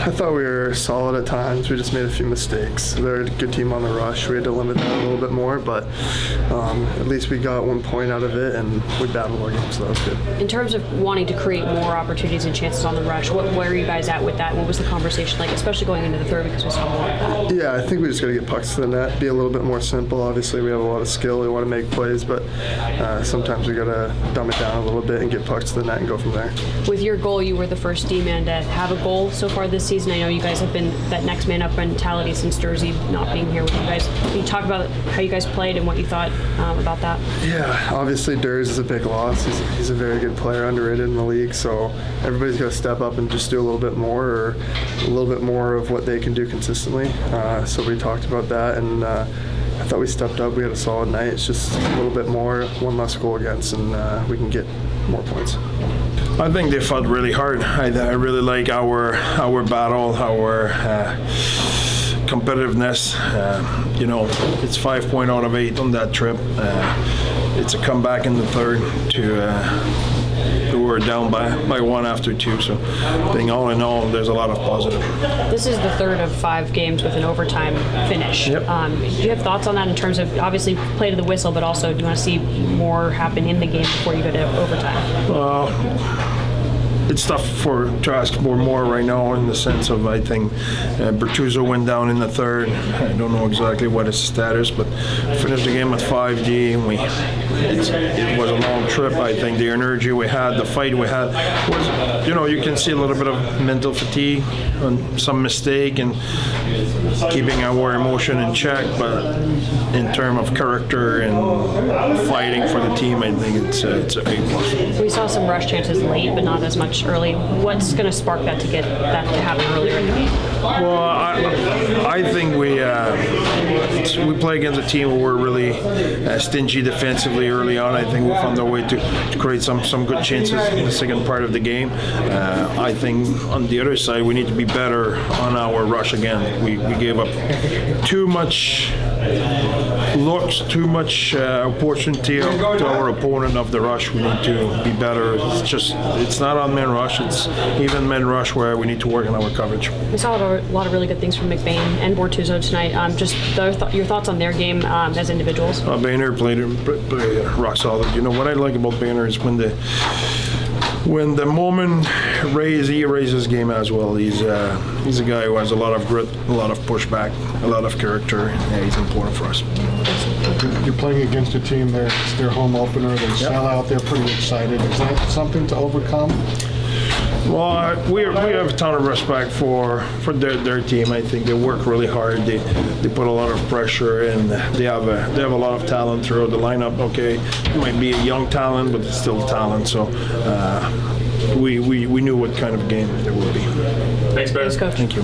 I thought we were solid at times. We just made a few mistakes. They're a good team on the rush. We had to limit that a little bit more, but at least we got 1 point out of it, and we battled our game, so that was good. In terms of wanting to create more opportunities and chances on the rush, where are you guys at with that? What was the conversation like, especially going into the third, because we saw more of that? Yeah, I think we just got to get pucks to the net, be a little bit more simple. Obviously, we have a lot of skill. We want to make plays, but sometimes we got to dumb it down a little bit and get pucks to the net and go from there. With your goal, you were the first D-man to have a goal so far this season. I know you guys have been that next man up mentality since Jersey not being here with you guys. Can you talk about how you guys played and what you thought about that? Yeah, obviously Durs is a big loss. He's a very good player, underrated in the league, so everybody's got to step up and just do a little bit more, or a little bit more of what they can do consistently. So we talked about that, and I thought we stepped up. We had a solid night. It's just a little bit more, one less goal against, and we can get more points. I think they fought really hard. I really like our battle, our competitiveness. It's 5 point out of 8 on that trip. It's a comeback in the third we were down by 1 after 2. So I think all in all, there's a lot of positive. This is the third of 5 games with an overtime finish. Yep. Do you have thoughts on that in terms of, obviously, play to the whistle, but also do you want to see more happen in the game before you go to overtime? It's tough to ask for more right now, in the sense of, I think Bertuzzo went down in the third. I don't know exactly what his status, but finished the game with 5D, and it was a long trip. I think the energy we had, the fight we had, was, you can see a little bit of mental fatigue on some mistake and keeping our emotion in check, but in terms of character and fighting for the team, I think it's a big plus. We saw some rush chances late, but not as much early. What's going to spark that to get that to happen earlier in the game? Well, I think we play against a team where we're really stingy defensively early on. I think we found a way to create some good chances in the second part of the game. I think on the other side, we need to be better on our rush again. We gave up too much looks, too much opportunity to our opponent of the rush. We need to be better. It's not on man rush. It's even man rush where we need to work on our coverage. We saw a lot of really good things from McBain and Bortuzzo tonight. Just your thoughts on their game as individuals? Boehner played rock solid. What I like about Boehner is when the moment he raises his game as well. He's a guy who has a lot of grit, a lot of pushback, a lot of character. Yeah, he's important for us. You're playing against a team, it's their home opener, they sell out, they're pretty excited. Is that something to overcome? Well, we have a ton of respect for their team. I think they work really hard. They put a lot of pressure, and they have a lot of talent throughout the lineup. Okay, it might be a young talent, but it's still talent. So we knew what kind of game there would be. Thanks, Ben. Thanks, Coach. Thank you.